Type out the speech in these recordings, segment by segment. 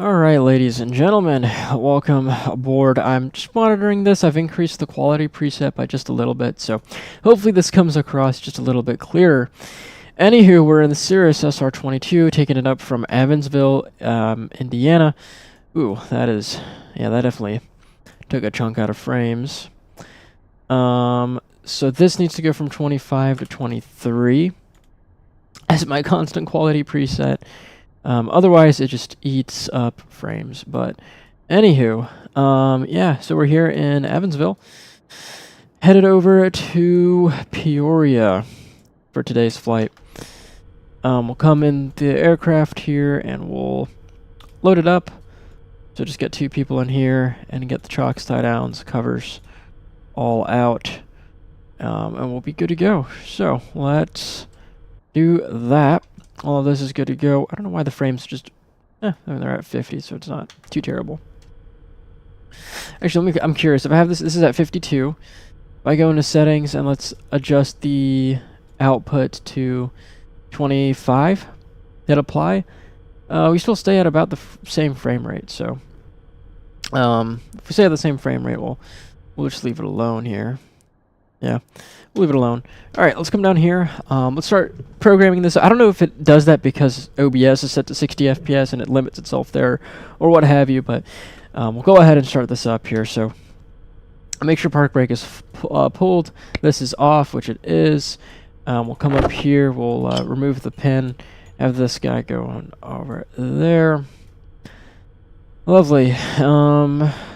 Alright, ladies and gentlemen, welcome aboard. I'm just monitoring this. I've increased the quality preset by just a little bit, so hopefully this comes across just a little bit clearer. Anywho, we're in the Cirrus SR22, taking it up from Evansville, Indiana. Ooh, that definitely took a chunk out of frames. So this needs to go from 25 to 23 as my constant quality preset. Otherwise, it just eats up frames. But anywho, yeah, so we're here in Evansville, headed over to Peoria for today's flight. We'll come in the aircraft here and we'll load it up. So just get 2 people in here and get the chocks, tie downs, covers all out, and we'll be good to go. So let's do that. All of this is good to go. I don't know why the frames just... I mean, they're at 50, so it's not too terrible. Actually, I'm curious. If I have this is at 52. If I go into settings and let's adjust the output to 25, hit apply, we still stay at about the same frame rate. So if we stay at the same frame rate, we'll just leave it alone here. Yeah. We'll leave it alone. Alright, let's come down here. Let's start programming this. I don't know if it does that because OBS is set to 60 FPS and it limits itself there, or what have you, but we'll go ahead and start this up here. So make sure park brake is pulled. This is off, which it is. We'll come up here. We'll remove the pin. Have this guy go on over there. Lovely.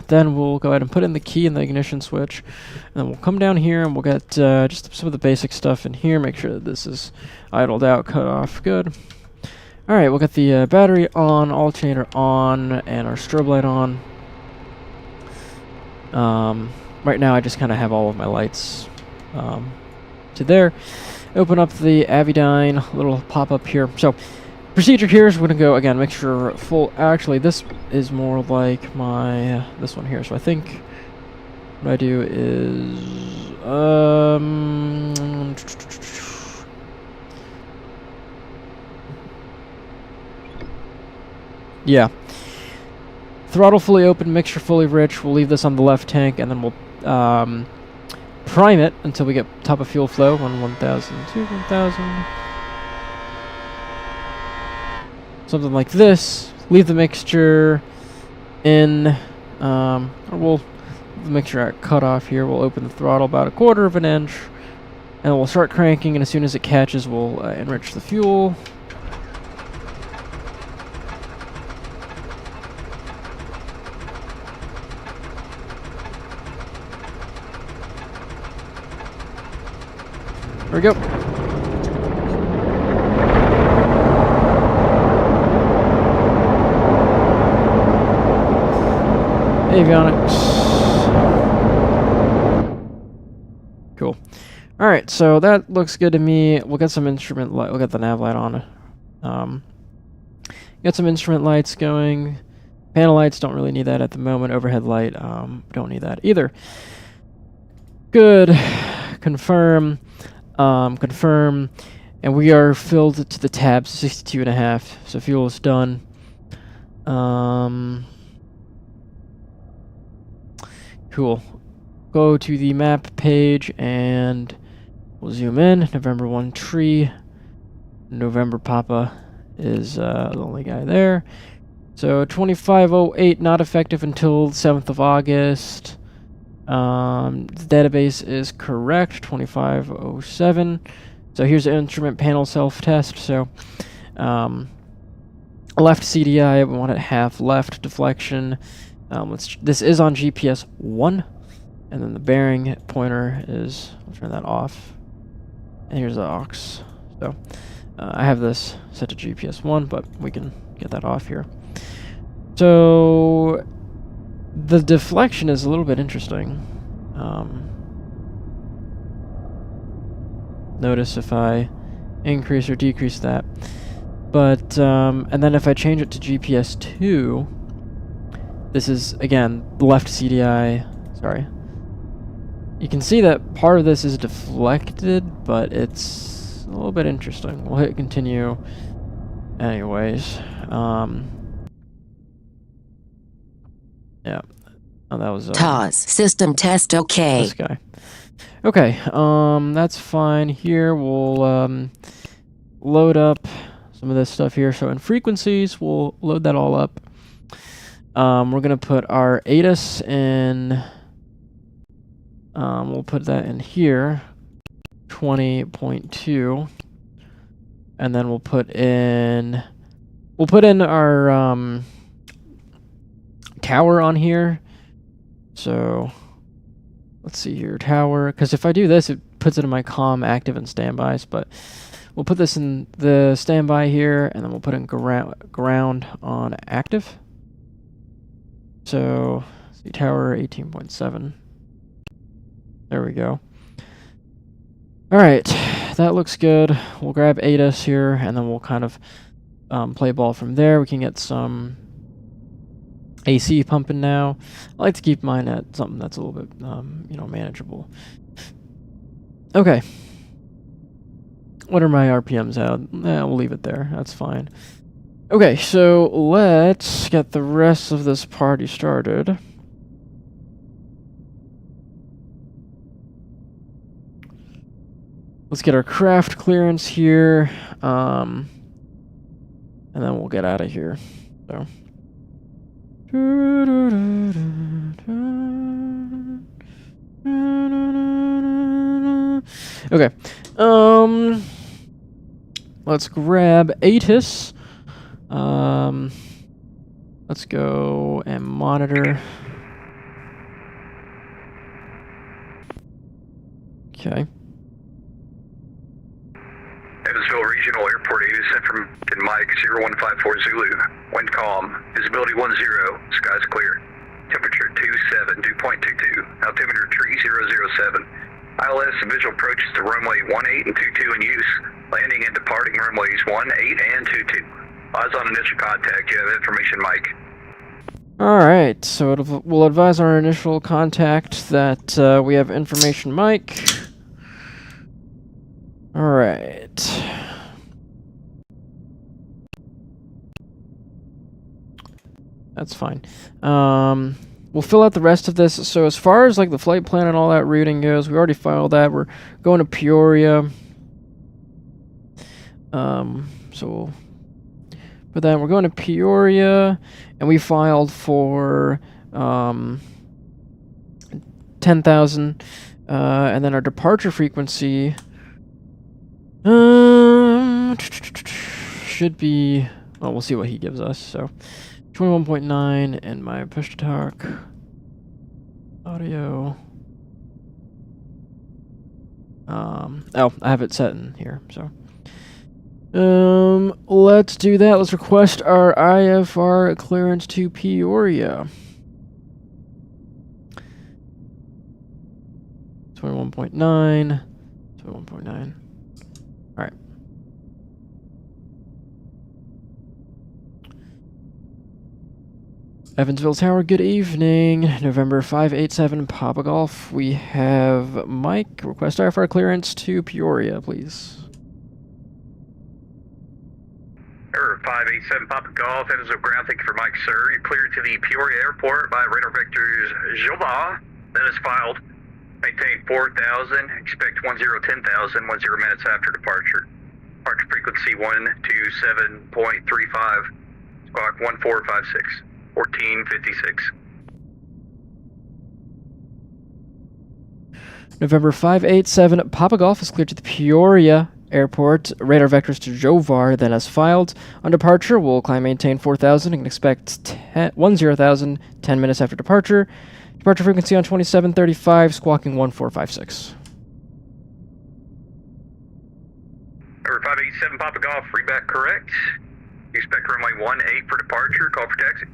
Then we'll go ahead and put in the key in the ignition switch. And then we'll come down here and we'll get just some of the basic stuff in here. Make sure that this is idled out, cut off. Good. Alright, we'll get the battery on, alternator on, and our strobe light on. Right now I just kind of have all of my lights to there. Open up the Avidyne little pop-up here. So procedure here is we're going to go, again, make sure full... Actually, this is more like my... this one here. So I think what I do is... yeah. Throttle fully open, mixture fully rich. We'll leave this on the left tank, and then we'll prime it until we get top of fuel flow. 1,000, 2,000... something like this. Leave the mixture in, or we'll leave the mixture at cutoff here. We'll open the throttle about 1/4 of an inch, and we'll start cranking. And as soon as it catches, we'll enrich the fuel. There we go. Avionics. Cool. Alright, so that looks good to me. We'll get some instrument light. We'll get the nav light on. Get some instrument lights going. Panel lights, don't really need that at the moment. Overhead light, don't need that either. Good. Confirm. Confirm. And we are filled to the tabs, 62.5. So fuel is done. Cool. Go to the map page and we'll zoom in. November 1 tree. November Papa is the only guy there. So 2508 not effective until 7th of August. The database is correct. 2507. So here's the instrument panel self-test. So left CDI, we want it half left deflection. This is on GPS 1, and then the bearing pointer is, I'll turn that off, and here's the aux. So I have this set to GPS 1, but we can get that off here. So the deflection is a little bit interesting. Notice if I increase or decrease that. But, and then if I change it to GPS 2, this is, again, left CDI, sorry. You can see that part of this is deflected, but it's a little bit interesting. We'll hit continue anyways. Yeah. Oh, that was TOS system test okay. This guy. Okay, that's fine. Here we'll load up some of this stuff here. So in frequencies, we'll load that all up. We're gonna put our ATIS in. We'll put that in here, 20.2, and then we'll put in our tower on here. So let's see here, tower, because if I do this, it puts it in my comm active and standbys, but we'll put this in the standby here, and then we'll put in ground on active. So, see, tower 18.7. There we go. Alright, that looks good. We'll grab ATIS here, and then we'll kind of play ball from there. We can get some AC pumping now. I like to keep mine at something that's a little bit, manageable. Okay. What are my RPMs at? We'll leave it there. That's fine. Okay, so let's get the rest of this party started. Let's get our craft clearance here, and then we'll get out of here. So. Okay. Let's grab ATIS. Let's go and monitor. Okay. Evansville Regional Airport ATIS sent from Mike 0154 Zulu. Wind calm. Visibility 10. Skies clear. Temperature 27, dew point 22. Altimeter tree 007. ILS visual approaches to runway 18 and 22 in use. Landing and departing runways 18 and 22. Eyes on initial contact. You have information, Mike. Alright, so we'll advise our initial contact that we have information, Mike. Alright. That's fine. We'll fill out the rest of this. So as far as like the flight plan and all that routing goes, we already filed that. We're going to Peoria. So we'll put that. We're going to Peoria, and we filed for 10,000, and then our departure frequency should be. Well, we'll see what he gives us. So 21.9, and my push to talk audio. Oh, I have it set in here. So. Let's do that. Let's request our IFR clearance to Peoria. 21.9. 21.9. Alright. Evansville Tower, good evening. November 587 Papa Golf. We have Mike. Request IFR clearance to Peoria, please. 587 Papa Golf, Evansville ground, thank you for Mike, sir. You're cleared to the Peoria Airport by radar vectors Jova. That is filed. Maintain 4,000, expect 10,000, 10 minutes after departure. Departure frequency 127.35, squawk 1456, 1456. November 587 Papa Golf is cleared to the Peoria Airport. Radar vectors to Jovar, then as filed. On departure, we'll climb maintain 4,000 and expect 10 minutes after departure. Departure frequency on 2735, squawking 1456. Number 587 Papa Golf, readback correct. You expect runway 18 for departure, call for taxi.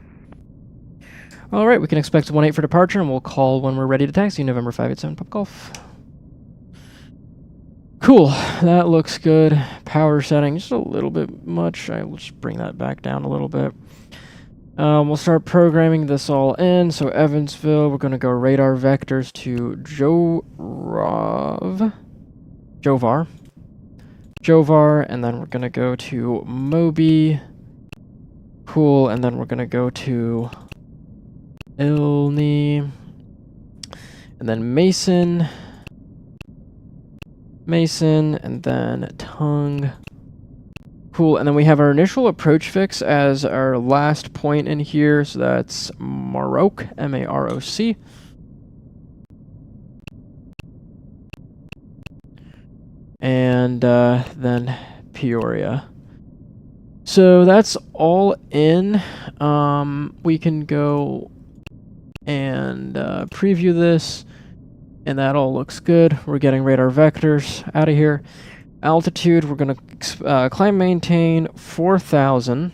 Alright, we can expect 18 for departure, and we'll call when we're ready to taxi. November 587 Papa Golf. Cool, that looks good. Power setting, just a little bit much. I'll just bring that back down a little bit. We'll start programming this all in. So Evansville, we're going to go radar vectors to Jovar, and then we're going to go to Moby. Cool, and then we're going to go to Ilney, and then Mason, and then Tongue. Cool, and then we have our initial approach fix as our last point in here, so that's Maroc, M-A-R-O-C. And then Peoria. So that's all in. We can go and preview this, and that all looks good. We're getting radar vectors out of here. Altitude, we're going to climb maintain 4,000.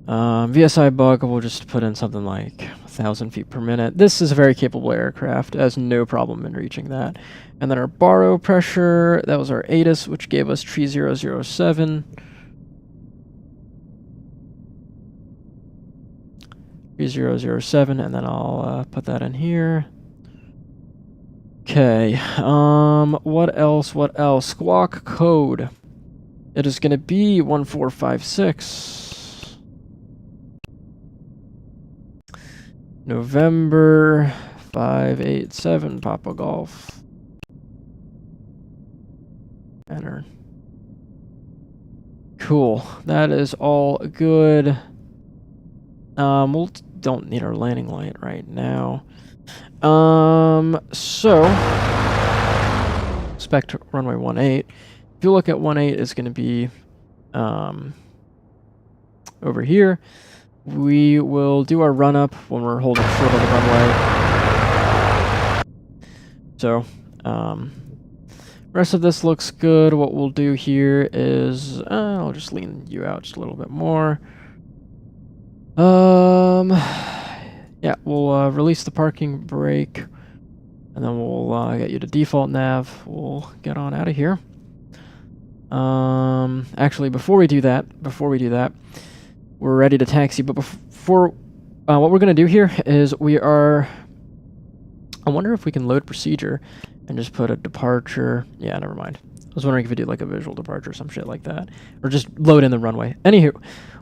VSI bug, we'll just put in something like 1,000 feet per minute. This is a very capable aircraft, has no problem in reaching that. And then our baro pressure, that was our ATIS, which gave us 3007. 3007, and then I'll put that in here. Okay, what else? Squawk code. It is going to be 1456. November 587, Papa Golf. Enter. Cool, that is all good. We don't need our landing light right now. So expect runway 18. If you look at 18, it's going to be over here. We will do our run up when we're holding short of the runway. So rest of this looks good. What we'll do here is I'll just lean you out just a little bit more. Yeah, we'll release the parking brake, and then we'll get you to default nav. We'll get on out of here. Actually, before we do that, we're ready to taxi. But before, what we're gonna do here is I wonder if we can load procedure and just put a departure. Yeah, never mind. I was wondering if we do like a visual departure or some shit like that, or just load in the runway. Anywho,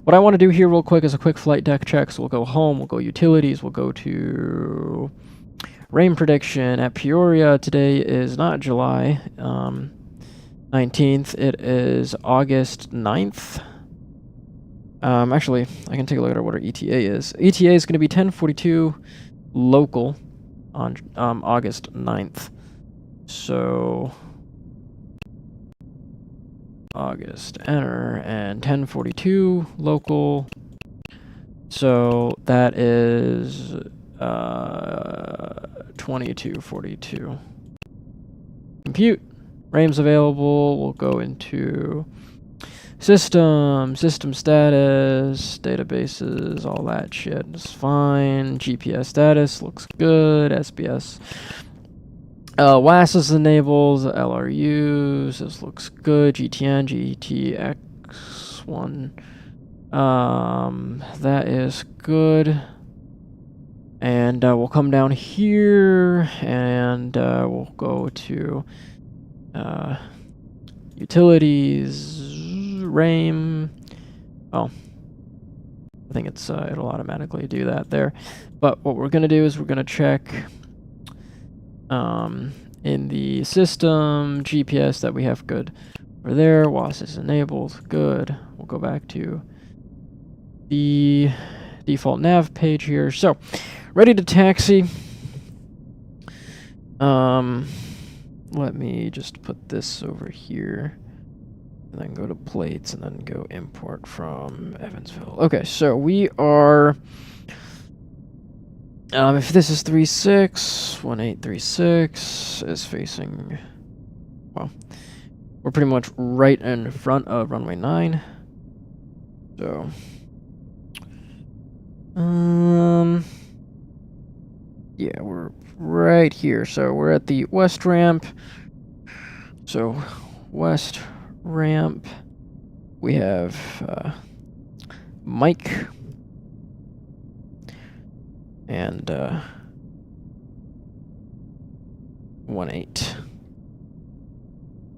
what I want to do here real quick is a quick flight deck check. So we'll go home, we'll go utilities, we'll go to rain prediction at Peoria. Today is not July 19th, it is August 9th. Actually, I can take a look at what our ETA is. ETA is going to be 10:42 local on August 9th. So August, enter, and 10:42 local. So that is 22:42. Compute. RAM's available. We'll go into system status, databases, all that shit is fine. GPS status looks good. SBS. WAS is enabled, LRUs, this looks good, GTNXi. That is good. And we'll come down here, and we'll go to utilities, RAME. Oh, I think it's it'll automatically do that there. But what we're going to do is we're going to check in the system GPS that we have good over there. WAS is enabled, good. We'll go back to the default nav page here. So ready to taxi. Let me just put this over here and then go to plates and then go import from Evansville. Okay, so we are if this is 36, 1836 is facing, well, we're pretty much right in front of runway 9. So, yeah, we're right here. So we're at the west ramp. So, west ramp, we have Mike. And 18.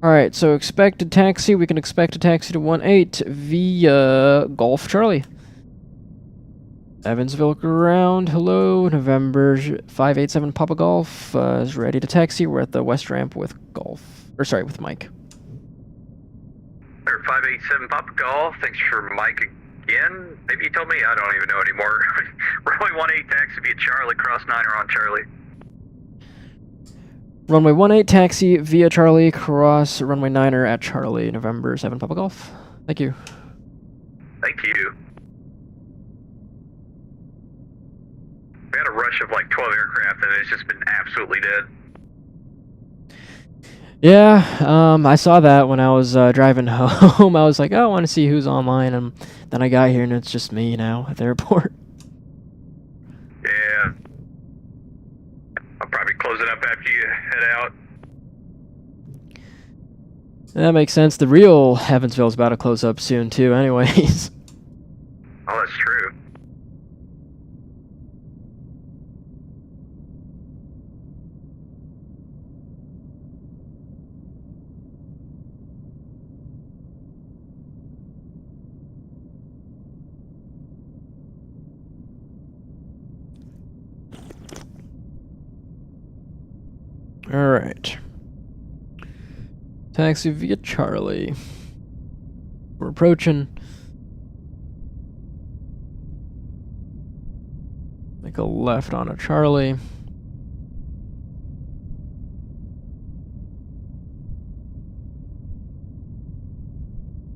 Alright, so expected taxi. We can expect a taxi to 18 via Golf Charlie. Evansville ground, hello, November 587 Papa Golf is ready to taxi. We're at the west ramp with with Mike. 587 Papa Golf, thanks for Mike again. Maybe you told me, I don't even know anymore. Runway 18 taxi via Charlie, cross 9 on Charlie. Runway 18 taxi via Charlie, cross runway 9er at Charlie, November 7 Papa Golf. Thank you. Thank you. We had a rush of like 12 aircraft and it's just been absolutely dead. Yeah, I saw that when I was driving home. I was like, oh, I want to see who's online, and then I got here and it's just me now at the airport. Yeah. I'll probably close it up after you head out. That makes sense. The real Evansville's about to close up soon, too, anyways. Oh, that's true. Alright. Taxi via Charlie. We're approaching. Make a left on a Charlie.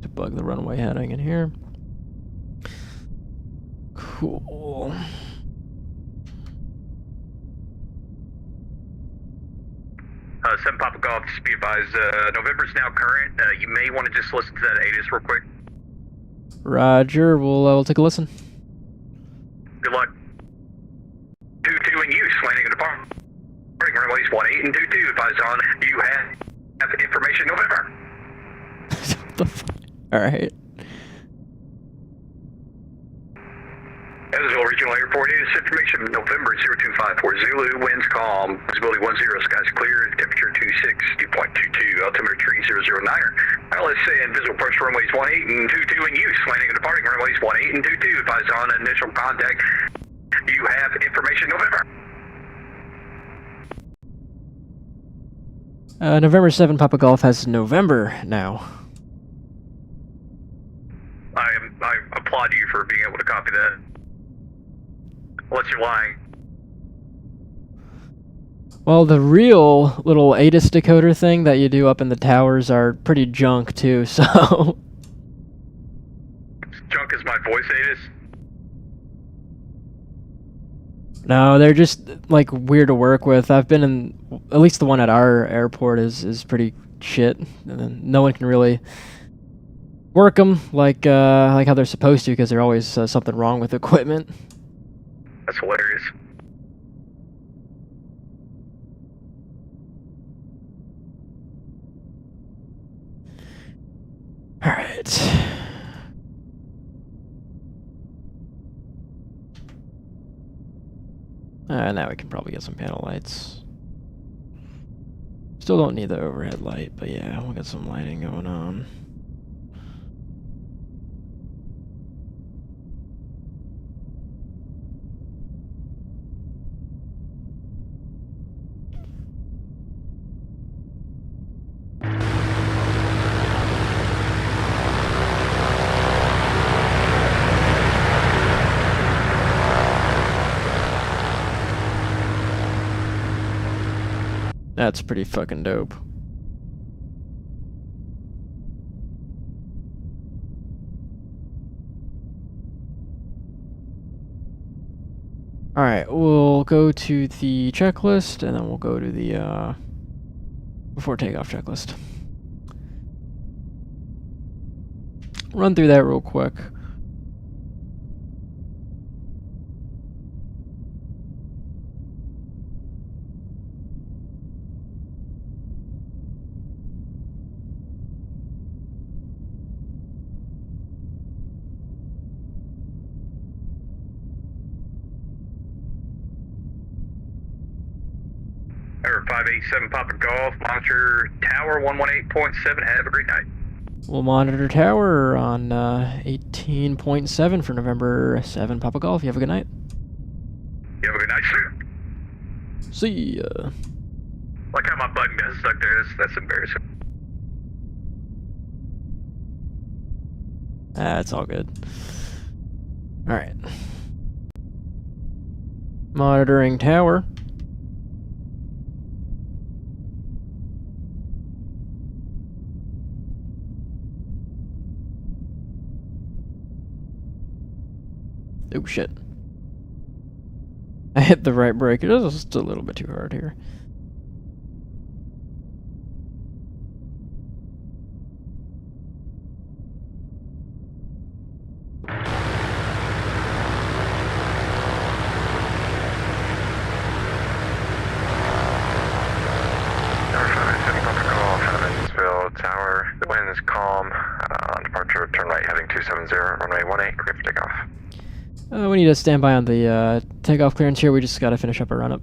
To bug the runway heading in here. Cool. 7 Papa Golf, just be advised, November's now current. You may want to just listen to that ATIS real quick. Roger, we'll take a listen. Good luck. 22 in use, landing in departing runways 18 and 22. Advised on, you have information November. What the fuck? Alright. Evansville Regional Airport is information November 0254 Zulu, winds calm, visibility 10, skies clear, temperature 26, dew point 22, altimeter 3009. LSA and visual approach runways 18 and 22 in use, landing and departing runways 18 and 22. Advised on initial contact. You have information November. November 7 Papa Golf has November now. I applaud you for being able to copy that. Unless you're lying. Well, the real little ATIS decoder thing that you do up in the towers are pretty junk too, so... Junk is my voice ATIS? No, they're just, like, weird to work with. I've been in... At least the one at our airport is pretty shit. And no one can really work them like how they're supposed to, because there's always something wrong with equipment. That's hilarious. Alright. Now we can probably get some panel lights. Still don't need the overhead light, but yeah, we'll get some lighting going on. That's pretty fucking dope. Alright, we'll go to the checklist, and then we'll go to the, before takeoff checklist. Run through that real quick. Air 587 Papa Golf, monitor tower 118.7. Have a great night. We'll monitor tower on 18.7 for November 7 Papa Golf. You have a good night. You have a good night, sir. See ya. Like how my button got stuck there. That's embarrassing. It's all good. Alright. Monitoring tower. Oh shit. I hit the right brake. It was just a little bit too hard here. Evansville Tower. The wind is calm. On departure, turn right heading 270, runway 18, prepare for takeoff. We need to stand by on the takeoff clearance here. We just gotta finish up our run-up.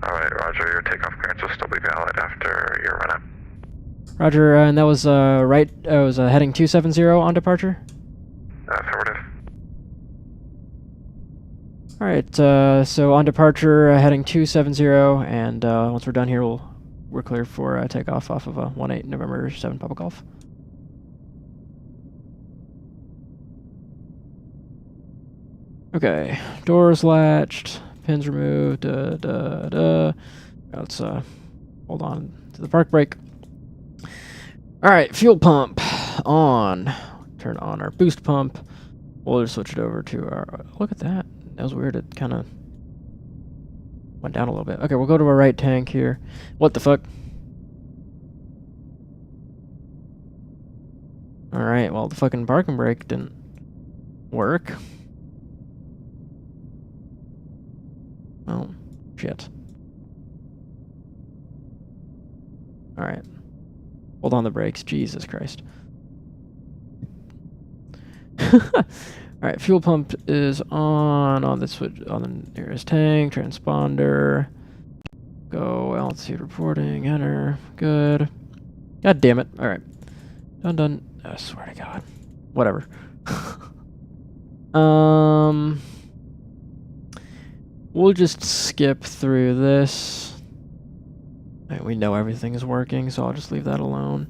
Alright, roger. Your takeoff clearance will still be valid after your run-up. Roger, and that was right. It was heading 270 on departure. Affirmative. Alright, so on departure, heading 270, and once we're done here, we're clear for takeoff off of 18 November 7 Papa Golf. Okay, doors latched, pins removed, Let's hold on to the park brake. Alright, fuel pump on. Turn on our boost pump. We'll just switch it over to our... Look at that. That was weird. It kind of went down a little bit. Okay, we'll go to our right tank here. What the fuck? Alright, well, the fucking parking brake didn't work. Oh, shit. Alright. Hold on the brakes. Jesus Christ. Alright, fuel pump is on the switch on the nearest tank, transponder. Go, altitude reporting, enter. Good. God damn it. Alright. Done. I swear to God. Whatever. We'll just skip through this. We know everything is working, so I'll just leave that alone.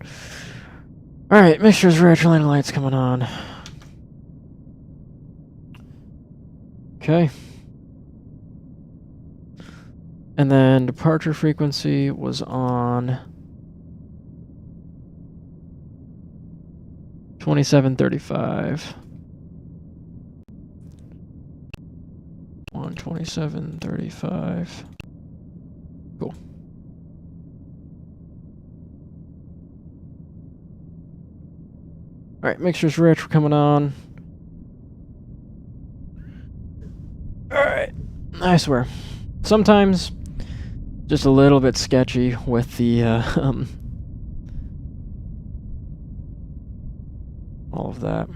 Alright, mixtures, retro lights coming on. Okay. And then departure frequency was on 2735. On 2735. Cool. Alright, mixtures retro coming on. Alright, I swear. Sometimes just a little bit sketchy with the all of that.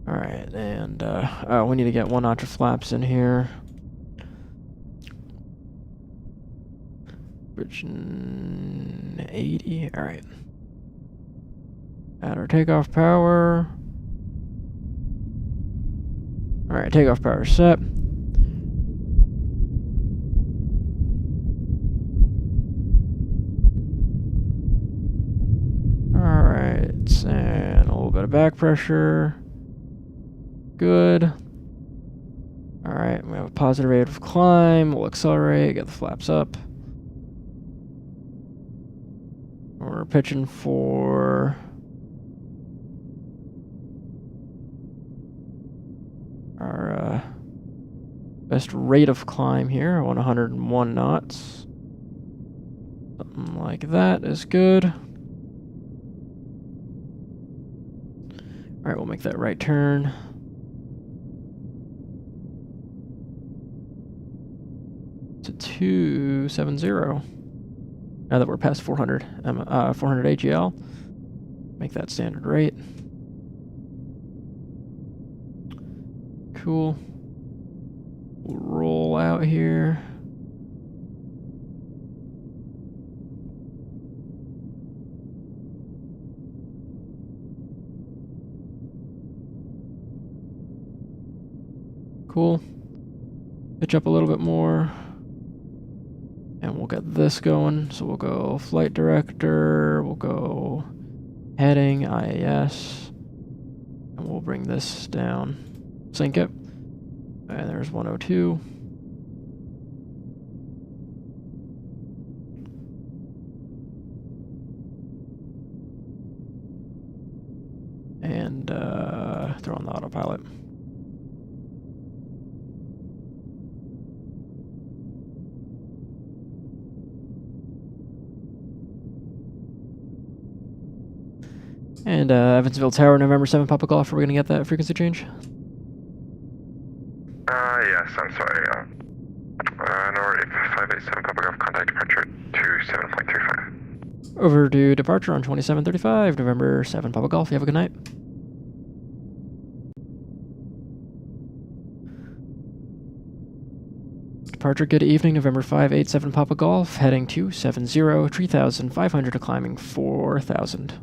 Alright, and we need to get one notch of flaps in here. Bridge 80. Alright. Add our takeoff power. Alright, takeoff power set. Alright, and a little bit of back pressure. Good. Alright, we have a positive rate of climb. We'll accelerate, get the flaps up. We're pitching for our best rate of climb here. I want 101 knots. Something like that is good. Alright, we'll make that right turn. To 270. Now that we're past 400 AGL, make that standard rate. Cool. We'll roll out here. Cool. Pitch up a little bit more. And we'll get this going. So we'll go flight director, we'll go heading, IAS, and we'll bring this down. Sync it. And there's 102. And throw on the autopilot. And Evansville Tower, November 7, Papa Golf, are we going to get that frequency change? Yes, I'm sorry. Nor 587 Papa Golf, contact departure 27.35. Over to departure on 2735, November 7, Papa Golf. You have a good night. Departure, good evening, November 587 Papa Golf, heading 270, 3,500 to climbing 4,000.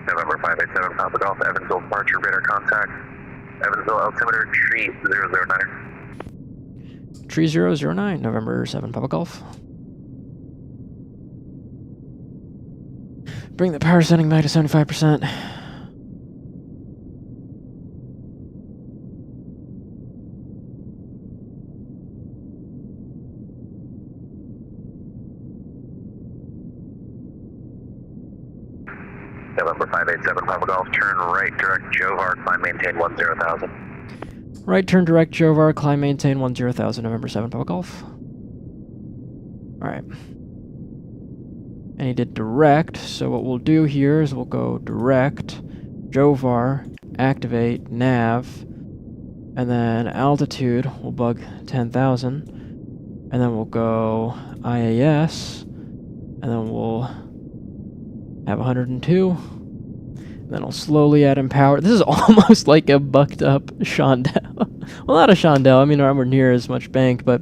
November 587 Papa Golf, Evansville departure, radar contact. Evansville altimeter, tree 009er. Tree 009, November 7 Papa Golf. Bring the power setting back to 75%. November 587 Papa Golf, turn right, direct Jovar, climb, maintain 10,000. Right turn direct Jovar, climb maintain 10,000, November 7 Papa Golf. Alright. And he did direct, so what we'll do here is we'll go direct, Jovar, activate, nav, and then altitude, we'll bug 10,000, and then we'll go IAS, and then we'll have 102. And then I'll slowly add in power. This is almost like a bucked up Shondell. Well, not a Shondell. I mean, nowhere near as much bank, but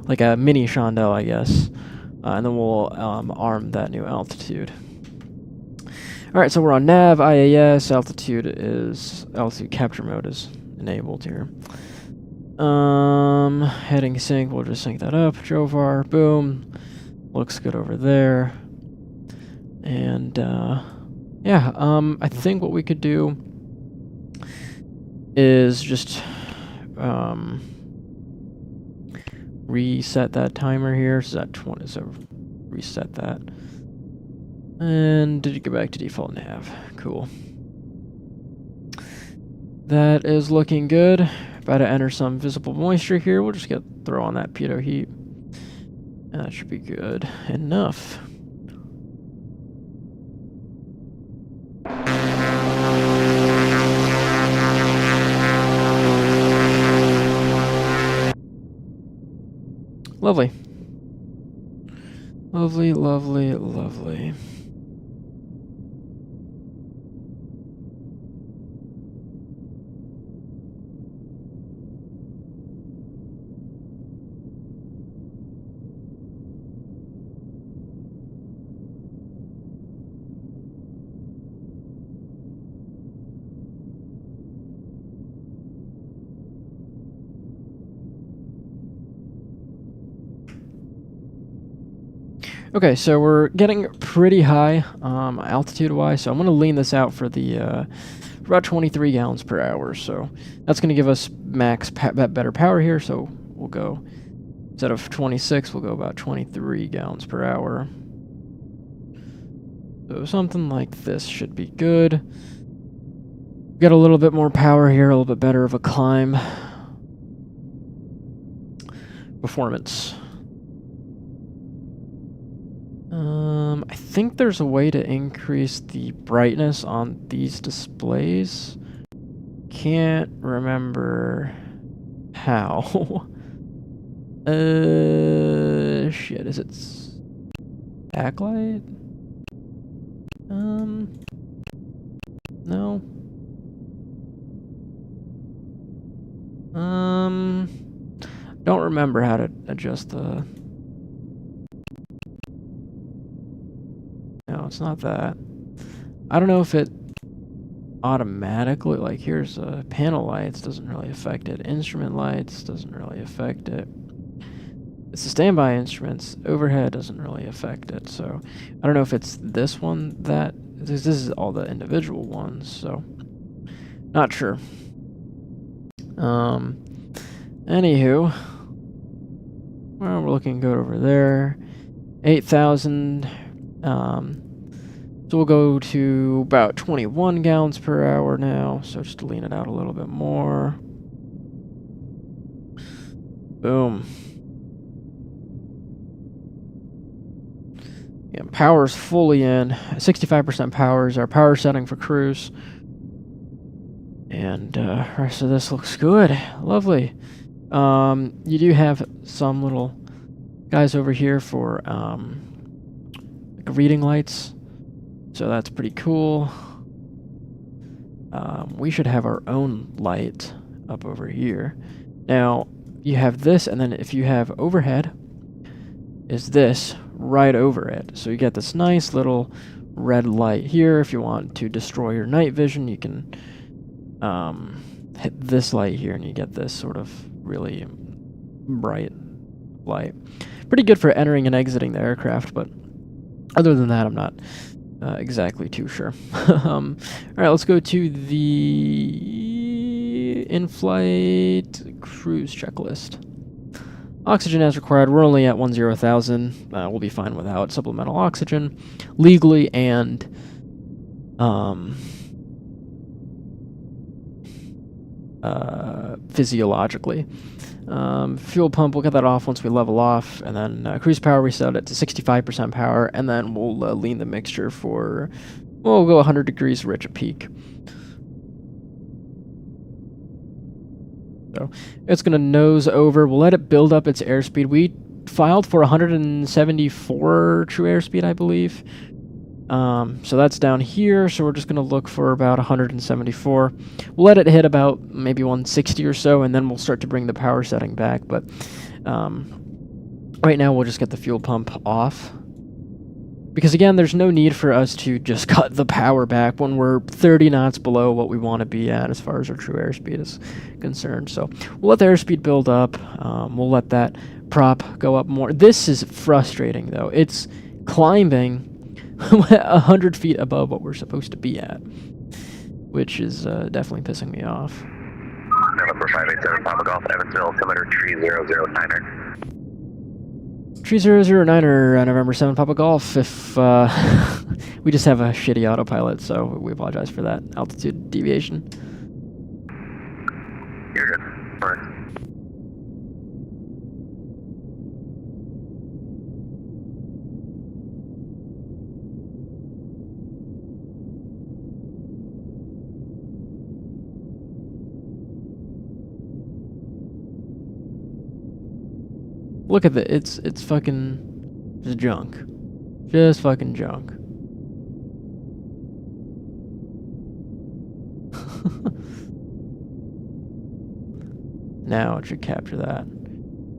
like a mini Shondell, I guess. And then we'll arm that new altitude. All right, so we're on nav, IAS. Altitude capture mode is enabled here. Heading sync. We'll just sync that up. Jovar, boom. Looks good over there. And yeah, I think what we could do is just reset that timer here. So that 20, so reset that. And did you go back to default nav? Cool. That is looking good. About to enter some visible moisture here. We'll just throw on that pitot heat. And that should be good enough. Lovely. Lovely, lovely, lovely. Okay, so we're getting pretty high altitude-wise, so I'm going to lean this out for the about 23 gallons per hour. So that's going to give us max better power here. So we'll go, instead of 26, we'll go about 23 gallons per hour. So something like this should be good. Get a little bit more power here, a little bit better of a climb. Performance. I think there's a way to increase the brightness on these displays. Can't remember how. Shit, is it backlight? No. Don't remember how to adjust the... No, it's not that. I don't know if it automatically, like here's panel lights, doesn't really affect it. Instrument lights doesn't really affect it. It's the standby instruments. Overhead doesn't really affect it. So I don't know if it's this one that... This is all the individual ones, so... Not sure. Anywho... Well, we're looking good over there. 8,000. So we'll go to about 21 gallons per hour now. So just to lean it out a little bit more. Boom. Yeah, power's fully in. 65% power is our power setting for cruise. And the rest of this looks good. Lovely. You do have some little guys over here for like reading lights, so that's pretty cool. We should have our own light up over here. Now you have this, and then if you have overhead, is this right over it, so you get this nice little red light here. If you want to destroy your night vision, you can hit this light here, and you get this sort of really bright light. Pretty good for entering and exiting the aircraft, but other than that, I'm not exactly too sure. Alright, let's go to the in-flight cruise checklist. Oxygen as required. We're only at 10,000. We'll be fine without supplemental oxygen, legally and physiologically. Fuel pump, we'll get that off once we level off, and then cruise power we set it to 65% power, and then we'll lean the mixture for, well, we'll go 100 degrees rich at peak. So it's going to nose over. We'll let it build up its airspeed. We filed for 174 true airspeed, I believe. So that's down here, so we're just going to look for about 174. We'll let it hit about maybe 160 or so, and then we'll start to bring the power setting back. But right now we'll just get the fuel pump off. Because again, there's no need for us to just cut the power back when we're 30 knots below what we want to be at as far as our true airspeed is concerned. So we'll let the airspeed build up. We'll let that prop go up more. This is frustrating, though. It's climbing 100 feet above what we're supposed to be at, which is definitely pissing me off. November 587 Papa Golf, Evansville, altimeter 3009er. 3009er, November 7 Papa Golf. If we just have a shitty autopilot, so we apologize for that altitude deviation. You're good. All right. Look at it. It's fucking just junk. Just fucking junk. Now it should capture that.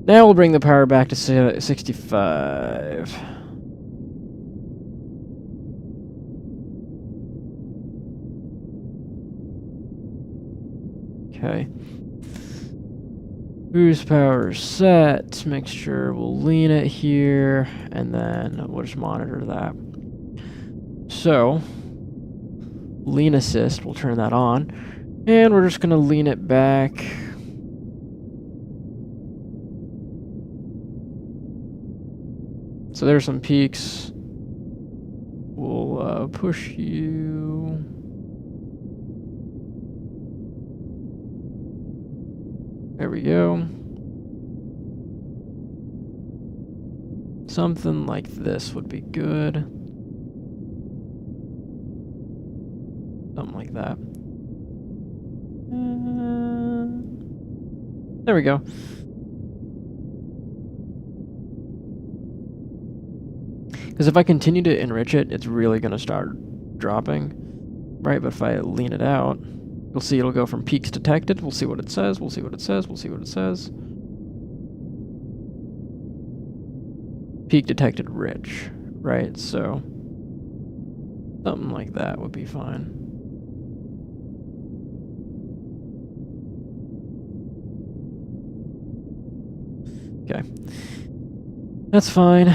Now we'll bring the power back to 65. Okay. Boost power set, mixture, we'll lean it here, and then we'll just monitor that. So, lean assist, we'll turn that on, and we're just going to lean it back. So there's some peaks. We'll push you. There we go. Something like this would be good. Something like that. There we go. Because if I continue to enrich it, it's really going to start dropping. Right, but if I lean it out, you'll see it'll go from peaks detected. We'll see what it says. We'll see what it says. We'll see what it says. peak detected rich, right? So something like that would be fine. Okay. That's fine.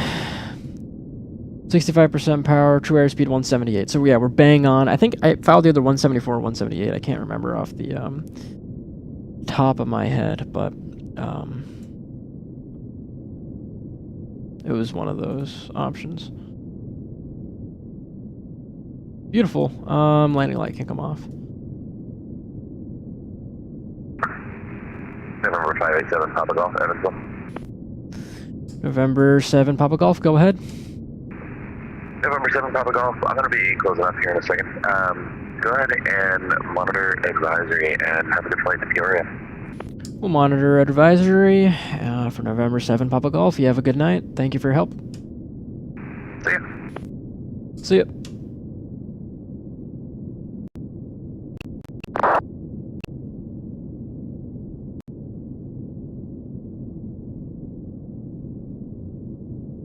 65% power, true airspeed 178. So yeah, we're bang on. I think I filed either 174 or 178. I can't remember off the top of my head, but it was one of those options. Beautiful. Landing light can come off. November 587, Papa Golf, Evansville. November 7, Papa Golf, go ahead. November 7, Papa Golf. I'm going to be closing up here in a second. Go ahead and monitor advisory and have a good flight to Peoria. We'll monitor advisory for November 7, Papa Golf. You have a good night. Thank you for your help. See ya. See ya.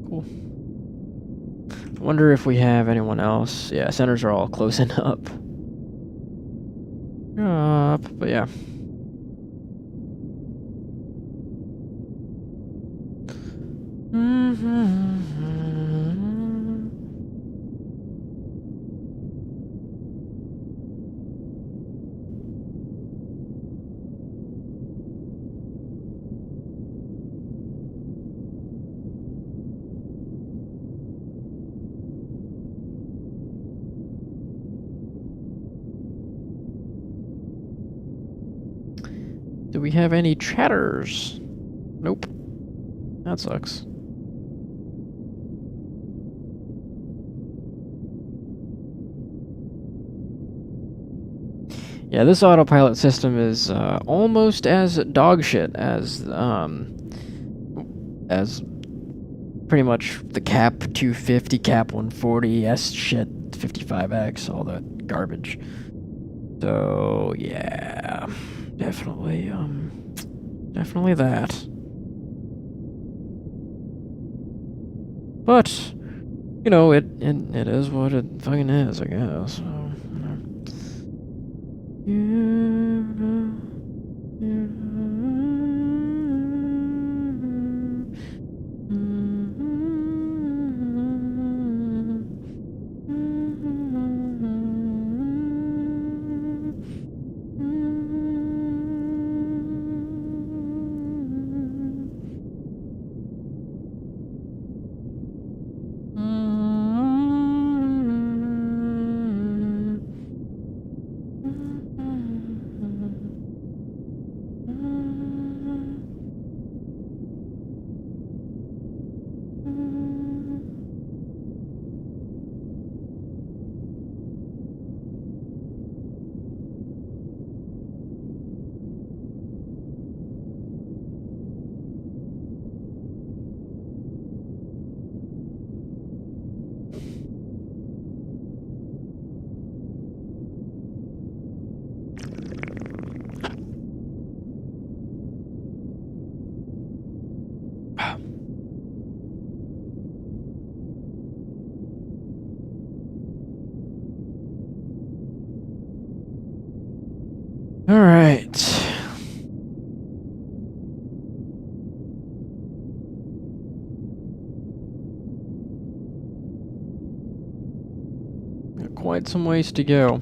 Cool. I wonder if we have anyone else. Yeah, centers are all closing up. But yeah. Do we have any chatters? Nope. That sucks. Yeah, this autopilot system is almost as dog shit as pretty much the Cap 250, Cap 140, S shit, 55X, all that garbage. So yeah, definitely that. But you know, it is what it fucking is, I guess. So, all right. Got quite some ways to go.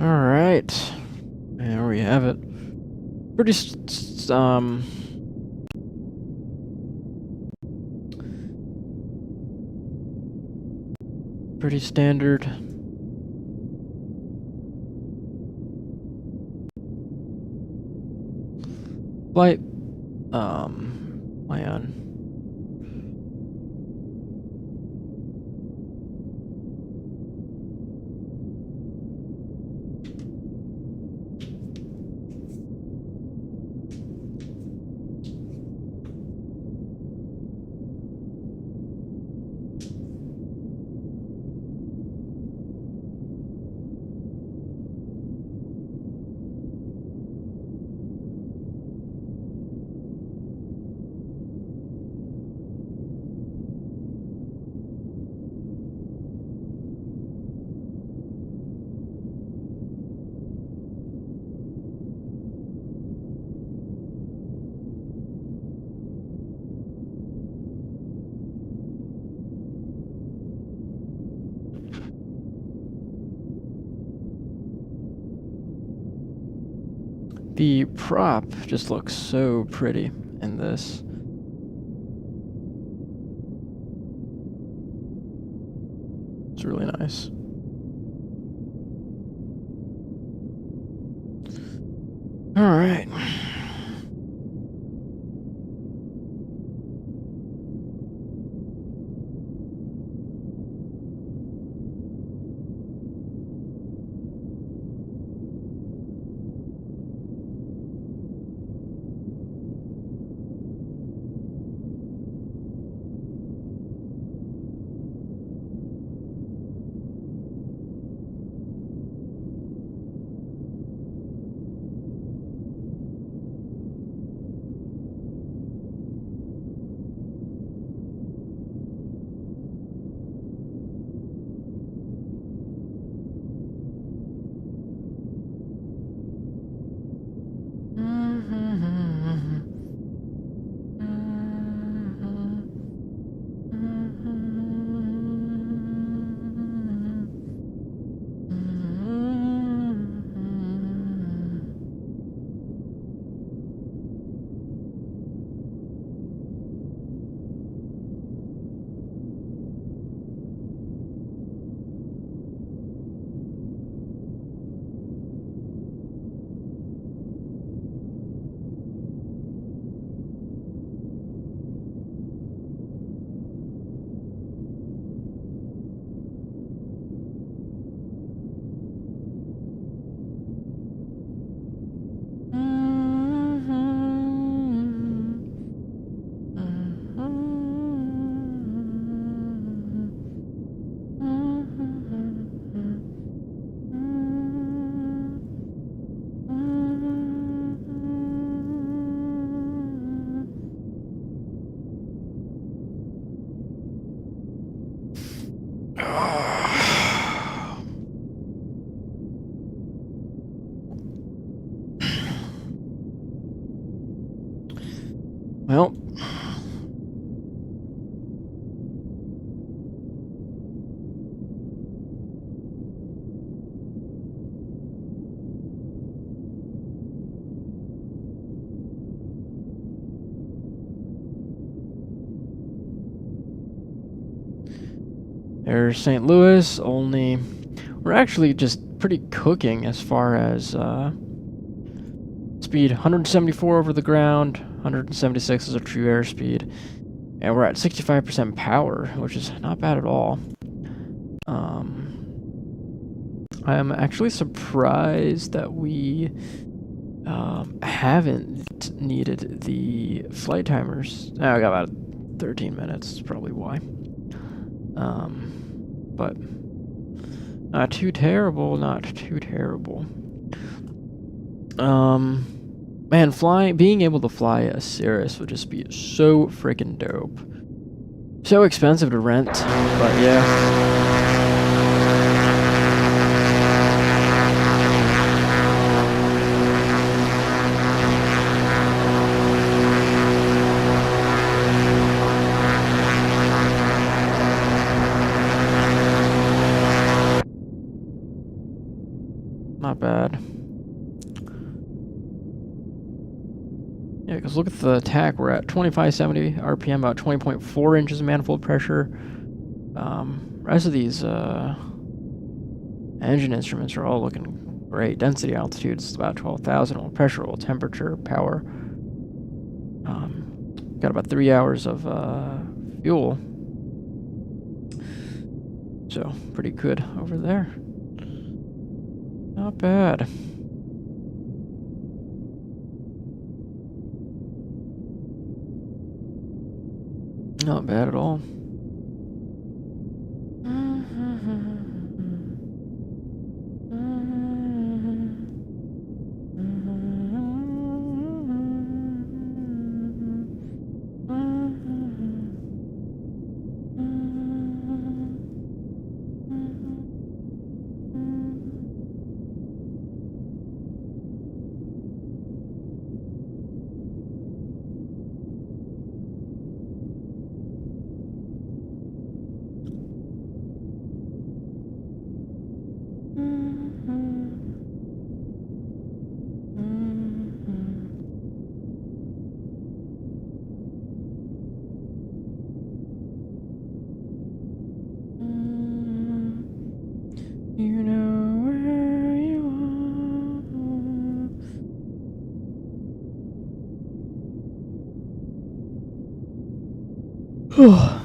Alright. There we have it. Pretty, Pretty standard. Flight plan. The prop just looks so pretty in this. It's really nice. All right. Well, there's St. Louis. Only we're actually just pretty cooking as far as speed. 174 over the ground, 176 is a true airspeed, and we're at 65% power, which is not bad at all. I am actually surprised that we haven't needed the flight timers. Oh, I got about 13 minutes, that's probably why. But not too terrible, not too terrible. Man, being able to fly a Cirrus would just be so freaking dope. So expensive to rent, but yeah. Not bad. Yeah, because look at the attack. We're at 2570 RPM, about 20.4 inches of manifold pressure. Rest of these engine instruments are all looking great. Density altitude is about 12,000. Oil pressure, oil temperature, power. Got about 3 hours of fuel. So, pretty good over there. Not bad. Not bad at all. You know where you are.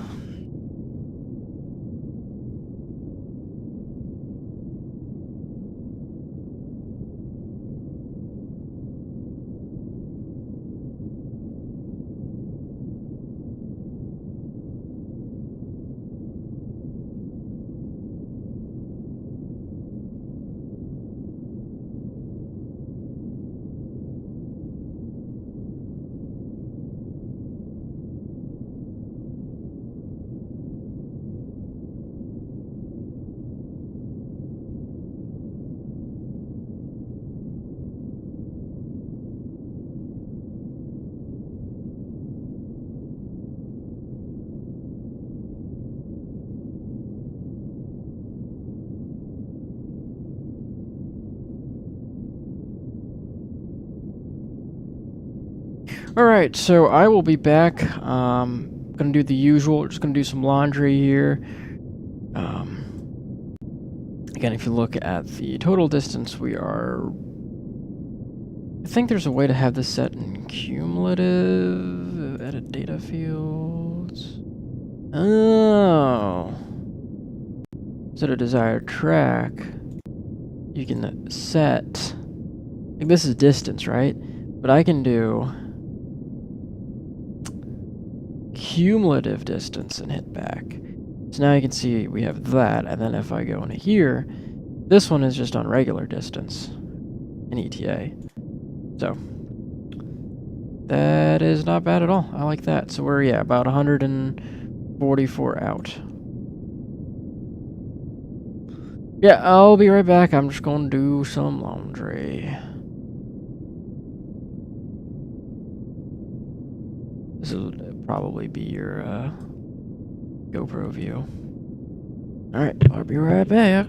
Alright, so I will be back. Gonna do the usual, just gonna do some laundry here. Again, if you look at the total distance, we are... I think there's a way to have this set in cumulative, edit data fields. Oh. Set a desired track. You can set, like this is distance, right? But I can do cumulative distance and hit back. So now you can see we have that, and then if I go into here, this one is just on regular distance in ETA. So that is not bad at all. I like that. So we're, yeah, about 144 out. Yeah, I'll be right back. I'm just going to do some laundry. This will probably be your GoPro view. Alright, I'll be right back.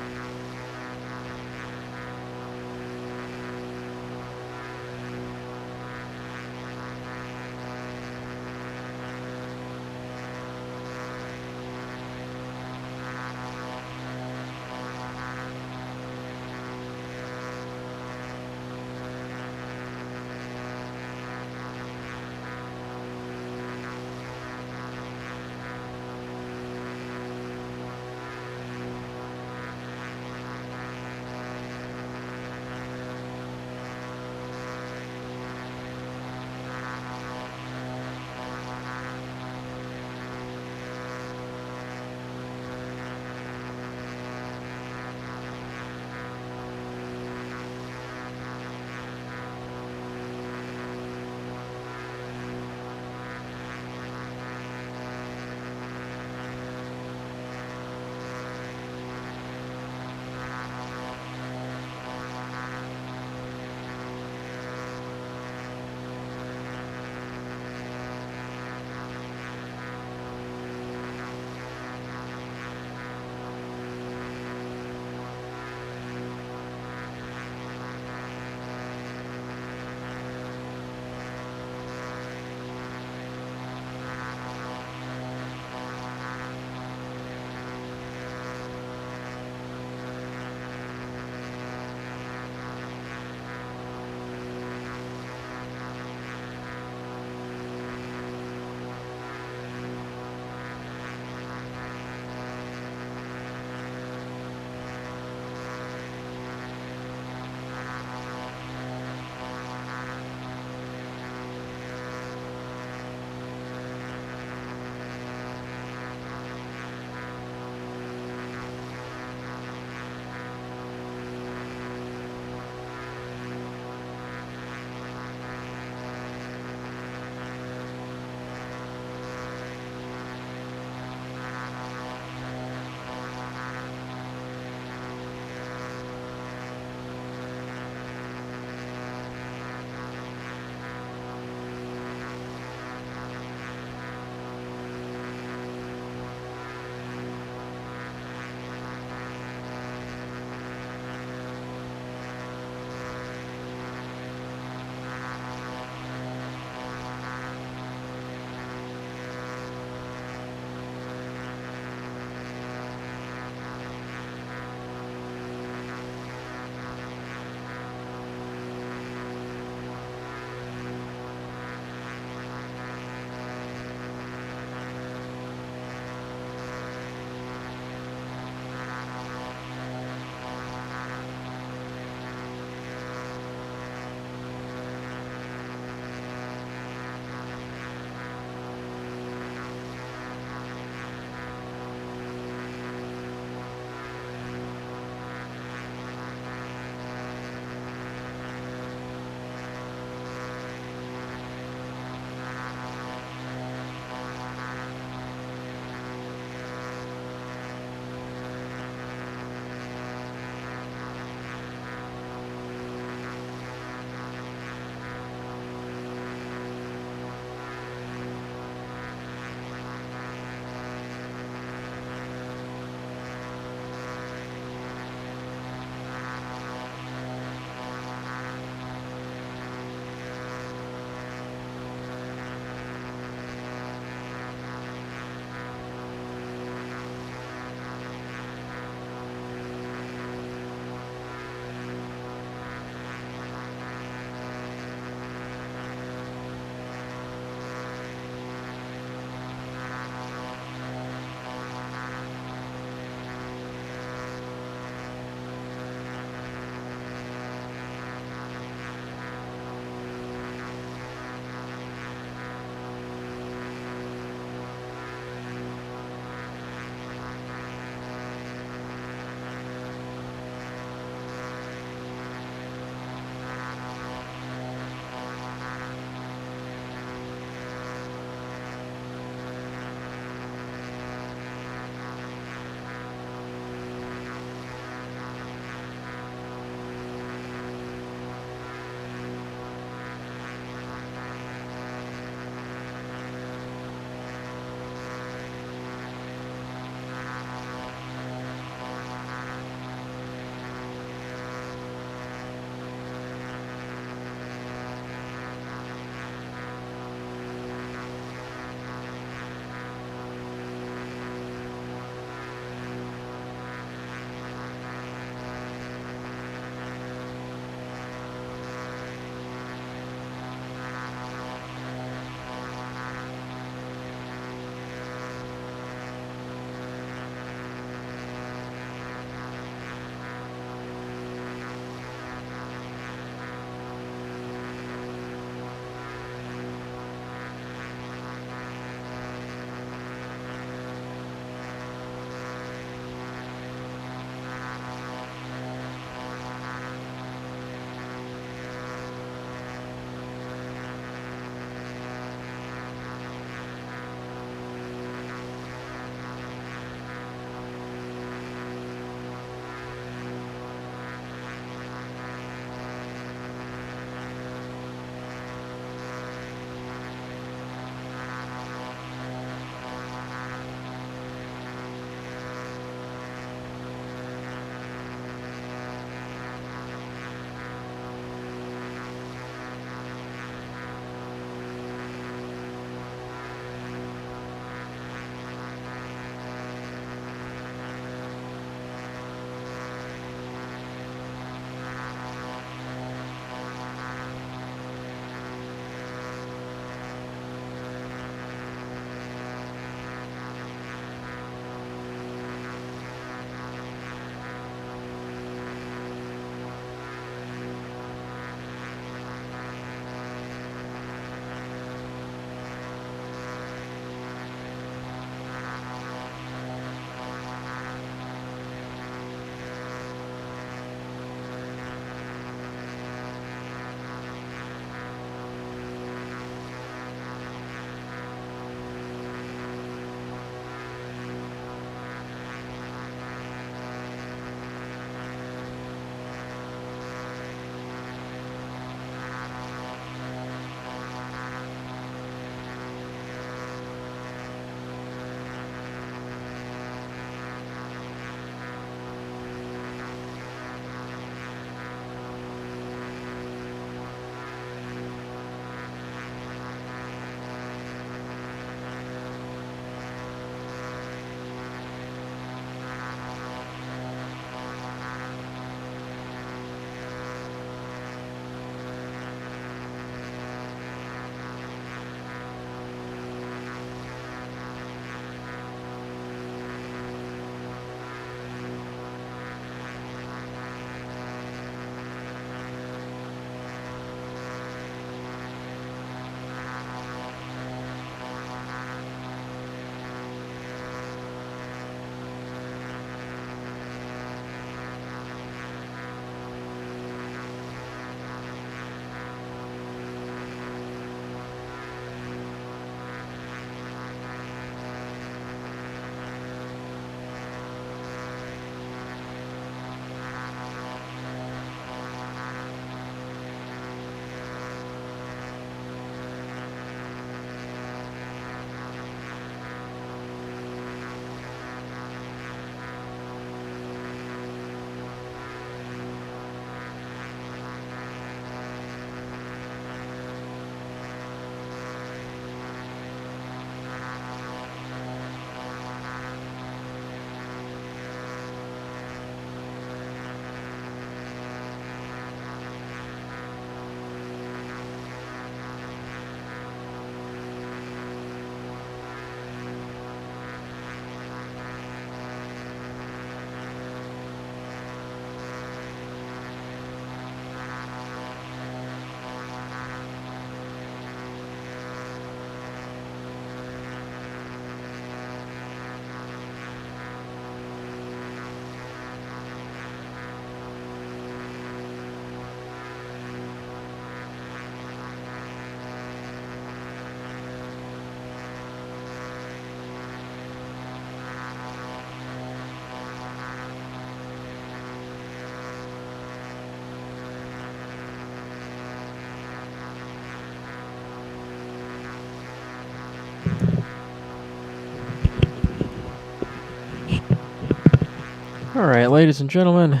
Alright, ladies and gentlemen,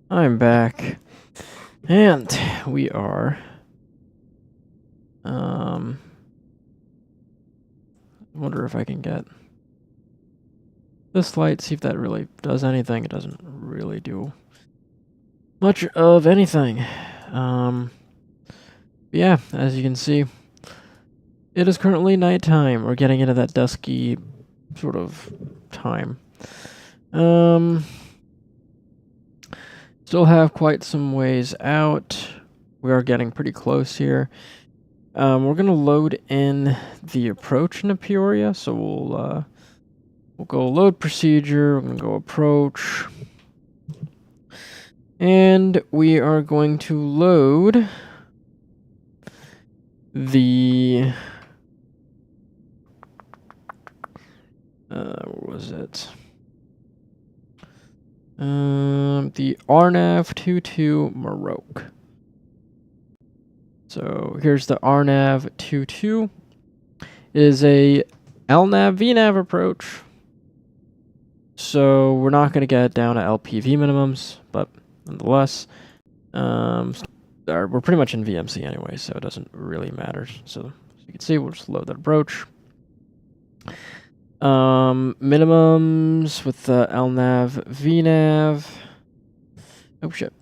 I'm back. And we are... I wonder if I can get this light, see if that really does anything. It doesn't really do much of anything. Yeah, as you can see, it is currently nighttime. We're getting into that dusky sort of time. Still have quite some ways out. We are getting pretty close here. We're gonna load in the approach into Peoria, so we'll go load procedure. We're gonna go approach, and we are going to load the what was it? The RNAV22 Maroc. So here's the RNAV22. It is a LNAV VNAV approach. So we're not going to get down to LPV minimums, but nonetheless, we're pretty much in VMC anyway, so it doesn't really matter. So as you can see, we'll just load that approach. Minimums with the LNAV VNAV. Oh shit.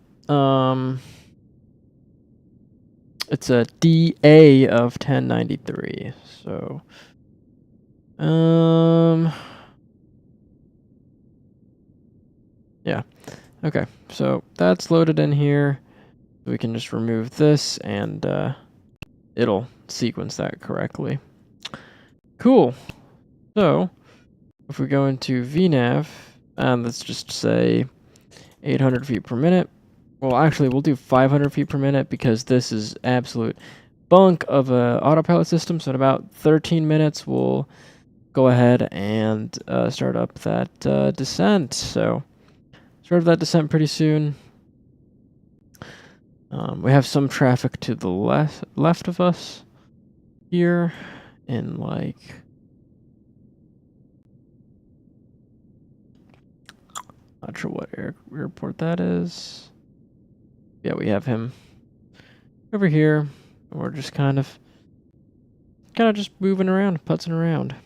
It's a DA of 1093. So, yeah. Okay. So that's loaded in here. We can just remove this and it'll sequence that correctly. Cool. So if we go into VNAV, and let's just say 800 feet per minute. Well, actually, we'll do 500 feet per minute because this is absolute bunk of a autopilot system. So in about 13 minutes, we'll go ahead and start up that descent. So start that descent pretty soon. We have some traffic to the left of us here in like... Not sure what airport that is. Yeah, we have him over here. We're just kind of just moving around, putzing around.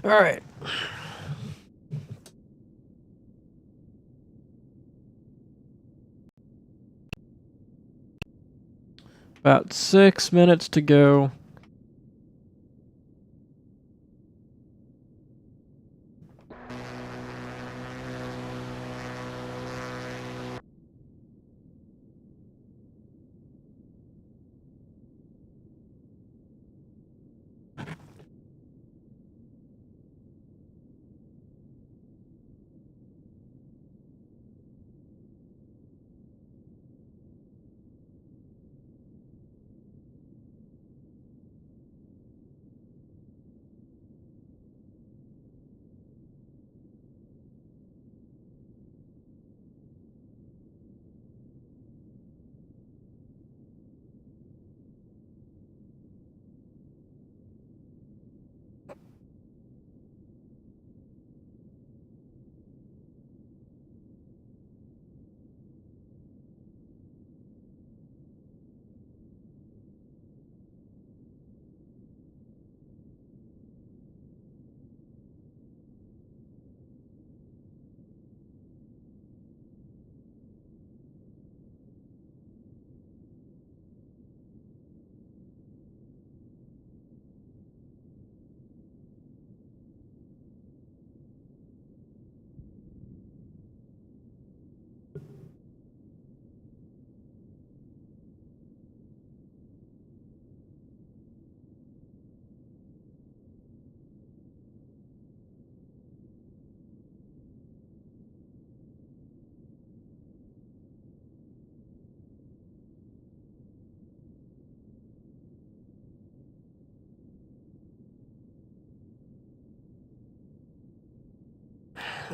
All right. About 6 minutes to go.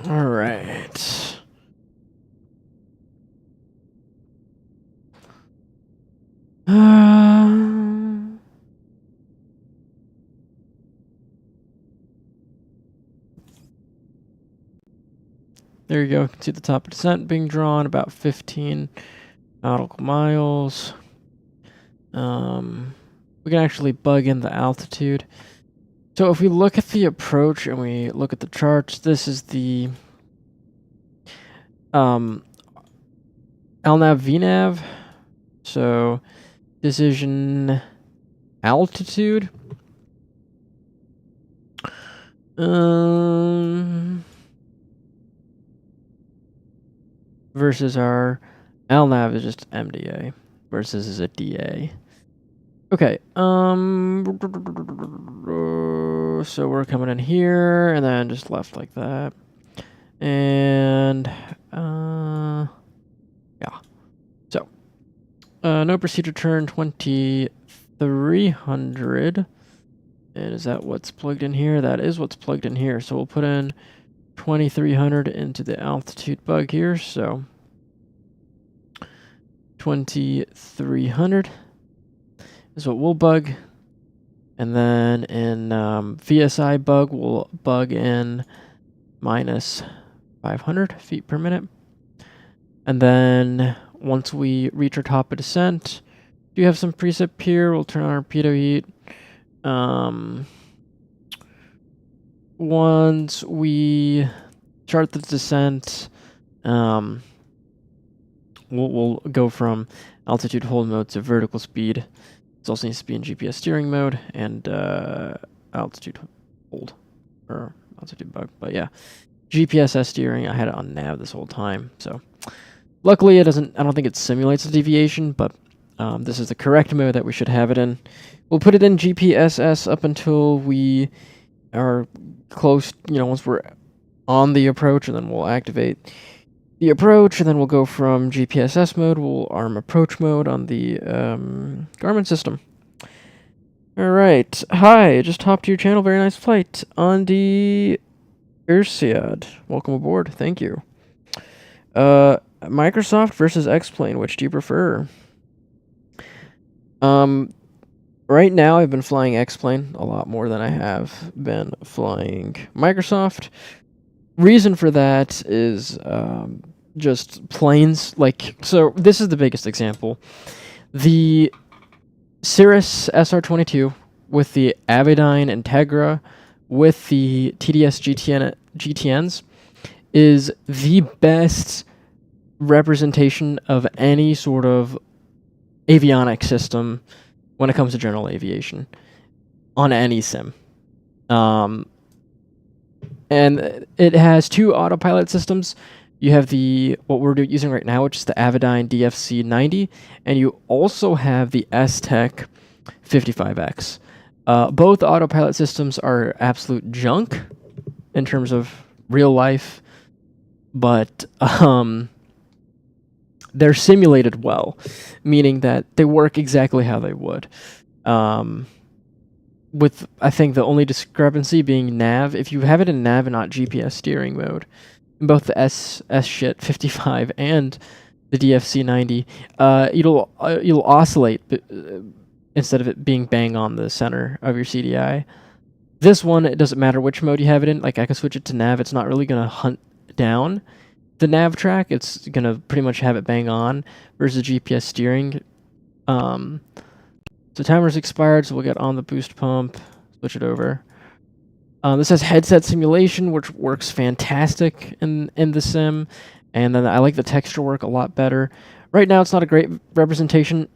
All right. There you go. You can see the top of descent being drawn, about 15 nautical miles. We can actually bug in the altitude. So if we look at the approach and we look at the charts, this is the LNAV VNAV. So decision altitude. Versus our LNAV is just MDA. Versus is a DA. Okay. So we're coming in here, and then just left like that. And, yeah. So, no procedure turn 2300. And is that what's plugged in here? That is what's plugged in here. So we'll put in 2300 into the altitude bug here. So 2300 is what we'll bug. And then in VSI bug, we'll bug in minus 500 feet per minute. And then once we reach our top of descent, do have some precip here. We'll turn on our pitot heat. Once we start the descent, we'll go from altitude hold mode to vertical speed. It also needs to be in GPS steering mode and altitude hold or altitude bug. But yeah, GPS steering. I had it on nav this whole time, so luckily it doesn't. I don't think it simulates a deviation, but this is the correct mode that we should have it in. We'll put it in GPSS up until we are close, once we're on the approach, and then we'll activate the approach, and then we'll go from GPSS mode, we'll arm approach mode on the Garmin system. Alright, hi, just hopped to your channel, very nice flight. On the Ursiad, welcome aboard, thank you. Microsoft versus X-Plane, which do you prefer? Right now, I've been flying X-Plane a lot more than I have been flying Microsoft. Reason for that is just planes. So this is the biggest example. The Cirrus SR22 with the Avidyne Integra with the TDS GTNs is the best representation of any sort of avionics system when it comes to general aviation on any sim. And it has two autopilot systems. You have what we're using right now, which is the Avidyne DFC90, and you also have the S-Tech 55X. Both autopilot systems are absolute junk in terms of real life, but they're simulated well, meaning that they work exactly how they would. With, I think, the only discrepancy being nav. If you have it in nav and not GPS steering mode, in both the S-Shit 55 and the DFC90, you'll oscillate instead of it being bang on the center of your CDI. This one, it doesn't matter which mode you have it in. Like, I can switch it to nav. It's not really going to hunt down the nav track. It's going to pretty much have it bang on versus GPS steering. So timer's expired, so we'll get on the boost pump, switch it over. This has headset simulation, which works fantastic in the sim, and then I like the texture work a lot better. Right now, it's not a great representation.